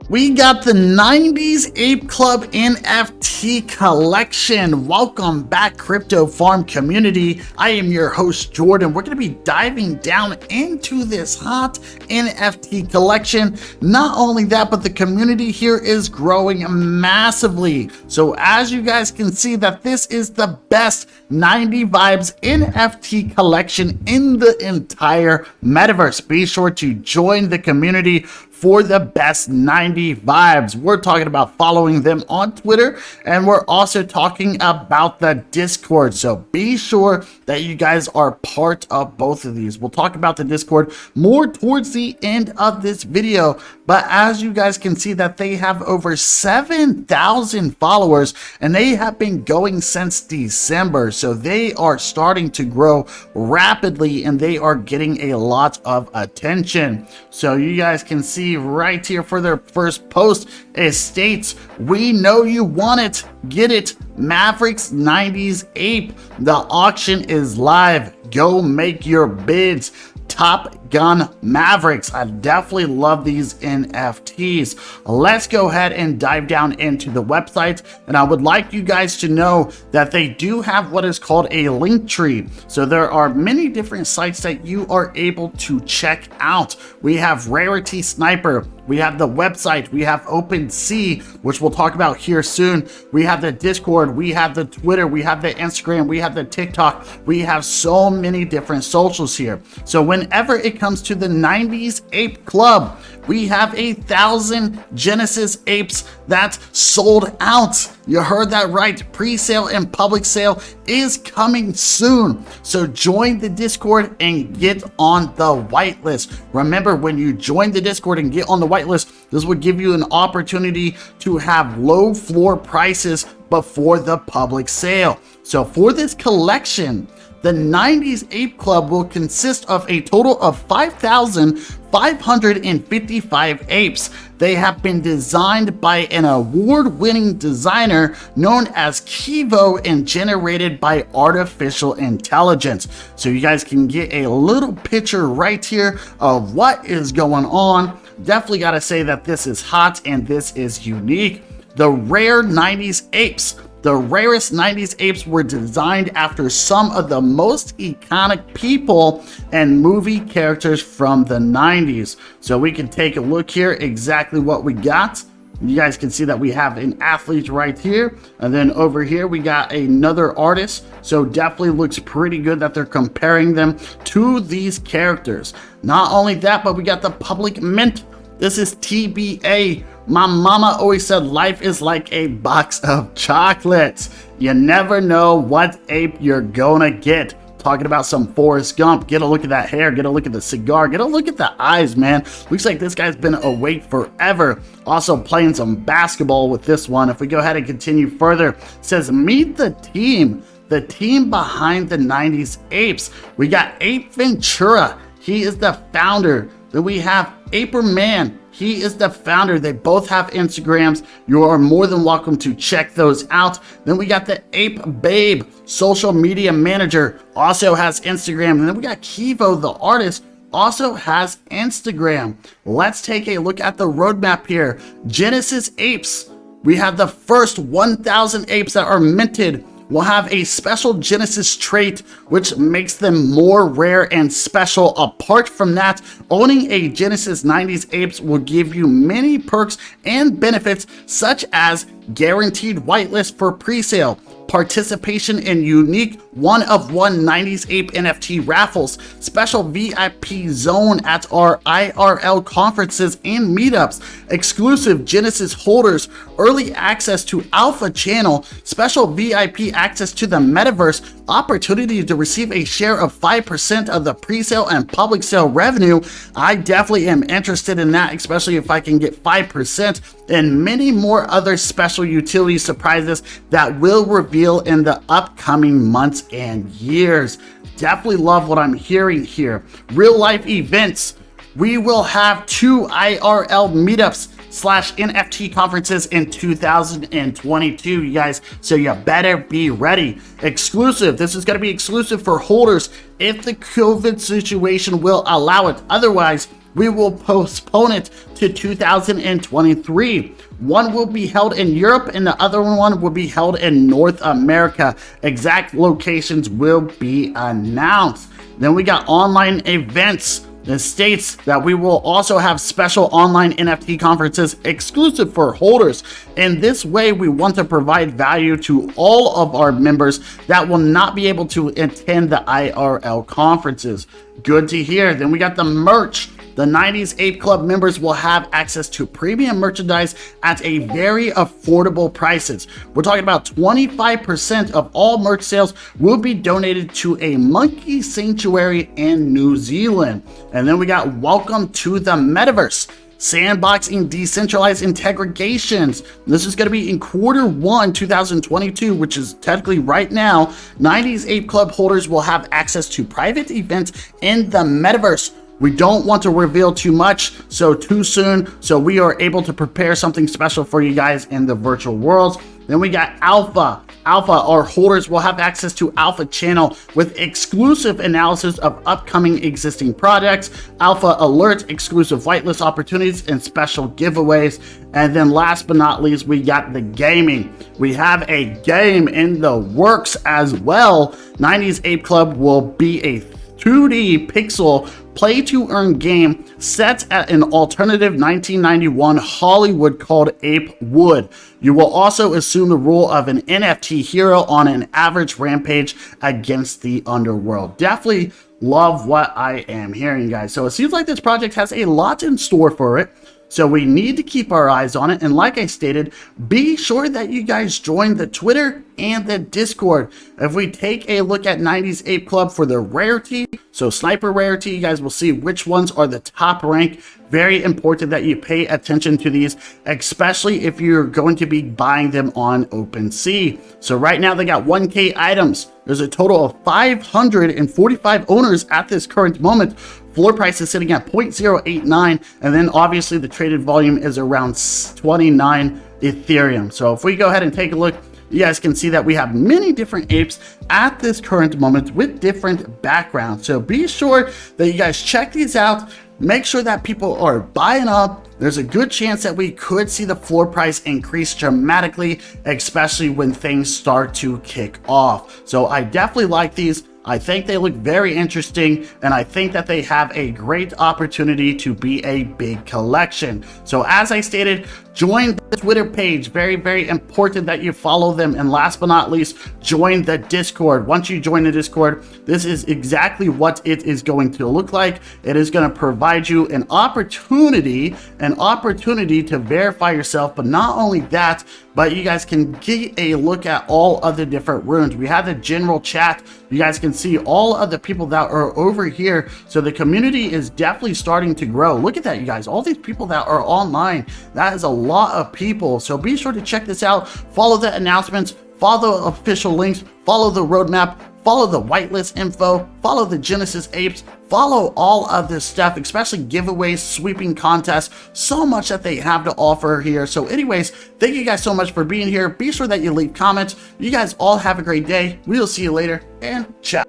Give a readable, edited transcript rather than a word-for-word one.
We got the 90s Ape Club NFT collection. Welcome back, Crypto Farm community. I am your host, Jordan. We're going to be diving down into this hot NFT collection. Not only that, but the community here is growing massively. So as you guys can see, that this is the best 90 Vibes NFT collection in the entire metaverse. Be sure to join the community for the best 90 vibes. We're talking about following them on Twitter, and we're also talking about the Discord. So be sure that you guys are part of both of these. We'll talk about the Discord more towards the end of this video, but as you guys can see that they have over 7,000 followers, and they have been going since December. So they are starting to grow rapidly, and they are getting a lot of attention. So you guys can see right here for their first post, it states, "We know you want it, get it, Mavericks 90s Ape. The auction is live. Go make your bids. Top Gun Mavericks." I definitely love these NFTs. Let's go ahead and dive down into the website, and I would like you guys to know that they do have what is called a link tree. So there are many different sites that you are able to check out. We have Rarity Sniper, we have the website, we have OpenSea, which we'll talk about here soon. We have the Discord, we have the Twitter, we have the Instagram, we have the TikTok. We have so many different socials here. So whenever it comes to the 90s Ape Club, we have 1,000 Genesis apes that sold out. You heard that right. Pre-sale and public sale is coming soon. So join the Discord and get on the whitelist. Remember, when you join the Discord and get on the whitelist, this will give you an opportunity to have low floor prices before the public sale. So for this collection, the 90s Ape Club will consist of a total of 5,555 apes. They have been designed by an award-winning designer known as Kivo and generated by artificial intelligence. So you guys can get a little picture right here of what is going on. Definitely got to say that this is hot and this is unique. The rare 90s apes. The rarest 90s apes were designed after some of the most iconic people and movie characters from the 90s. So we can take a look here exactly what we got. You guys can see that we have an athlete right here, and then over here we got another artist. So definitely looks pretty good that they're comparing them to these characters. Not only that, but we got the public mint. This is TBA. My mama always said life is like a box of chocolates. You never know what ape you're gonna get. Talking about some Forrest Gump. Get a look at that hair, get a look at the cigar, get a look at the eyes, man. Looks like this guy's been awake forever. Also playing some basketball with this one. If we go ahead and continue further, it says meet the team behind the 90s apes. We got Ape Ventura. He is the founder. Then we have Aperman. He is the founder. They both have Instagrams. You are more than welcome to check those out. Then we got the Ape Babe, social media manager, also has Instagram. And then we got Kivo, the artist, also has Instagram. Let's take a look at the roadmap here. Genesis apes. We have the first 1,000 apes that are minted will have a special Genesis trait which makes them more rare and special. Apart from that, owning a Genesis 90s apes will give you many perks and benefits, such as guaranteed whitelist for pre-sale, participation in unique one-of-one 90s Ape NFT raffles, special VIP zone at our IRL conferences and meetups, exclusive Genesis holders, early access to Alpha Channel, special VIP access to the metaverse, opportunity to receive a share of 5% of the pre-sale and public sale revenue. I definitely am interested in that, especially if I can get 5%, and many more other special utility surprises that will reveal in the upcoming months and years. Definitely love what I'm hearing here. Real life events. We will have 2 IRL meetups / NFT conferences in 2022, you guys, so you better be ready. Exclusive. This is going to be exclusive for holders if the COVID situation will allow it. Otherwise, we will postpone it to 2023. One will be held in Europe and the other one will be held in North America. Exact locations will be announced. Then we got online events. It states that we will also have special online NFT conferences exclusive for holders. In this way, we want to provide value to all of our members that will not be able to attend the IRL conferences. Good to hear. Then we got the merch. The 90s Ape Club members will have access to premium merchandise at a very affordable prices. We're talking about 25% of all merch sales will be donated to a monkey sanctuary in New Zealand. And then we got welcome to the metaverse. Sandboxing decentralized integrations. This is going to be in Q1 2022, which is technically right now. 90s Ape Club holders will have access to private events in the metaverse. We don't want to reveal too much, so too soon, so we are able to prepare something special for you guys in the virtual worlds. Then we got Alpha. Our holders will have access to Alpha channel with exclusive analysis of upcoming existing projects, Alpha alerts, exclusive whitelist opportunities, and special giveaways. And then last but not least, we got the gaming. We have a game in the works as well. 90s Ape Club will be a 2D pixel play-to-earn game set at an alternative 1991 Hollywood called Ape Wood. You will also assume the role of an NFT hero on an average rampage against the underworld. Definitely love what I am hearing, guys. So it seems like this project has a lot in store for it. So we need to keep our eyes on it. And like I stated, be sure that you guys join the Twitter and the Discord. If we take a look at 90s Ape Club for the rarity, so sniper rarity, you guys will see which ones are the top rank. Very important that you pay attention to these, especially if you're going to be buying them on OpenSea. So right now they got 1K items. There's a total of 545 owners at this current moment. Floor price is sitting at 0.089, and then obviously the traded volume is around 29 Ethereum. So if we go ahead and take a look, you guys can see that we have many different apes at this current moment with different backgrounds. So be sure that you guys check these out. Make sure that people are buying up. There's a good chance that we could see the floor price increase dramatically, especially when things start to kick off. So I definitely like these. I think they look very interesting, and I think that they have a great opportunity to be a big collection. So as I stated, join the Twitter page. Very, very important that you follow them. And last but not least, join the Discord. Once you join the Discord, this is exactly what it is going to look like. It is going to provide you an opportunity to verify yourself. But not only that, but you guys can get a look at all of the different rooms. We have the general chat. You guys can see all of the people that are over here. So the community is definitely starting to grow. Look at that, you guys. All these people that are online. That is a lot of people. So be sure to check this out. Follow the announcements. Follow the official links. Follow the roadmap. Follow the whitelist info. Follow the Genesis Apes. Follow all of this stuff, especially giveaways, sweeping contests, so much that they have to offer here. So anyways, thank you guys so much for being here. Be sure that you leave comments. You guys all have a great day. We'll see you later, and ciao.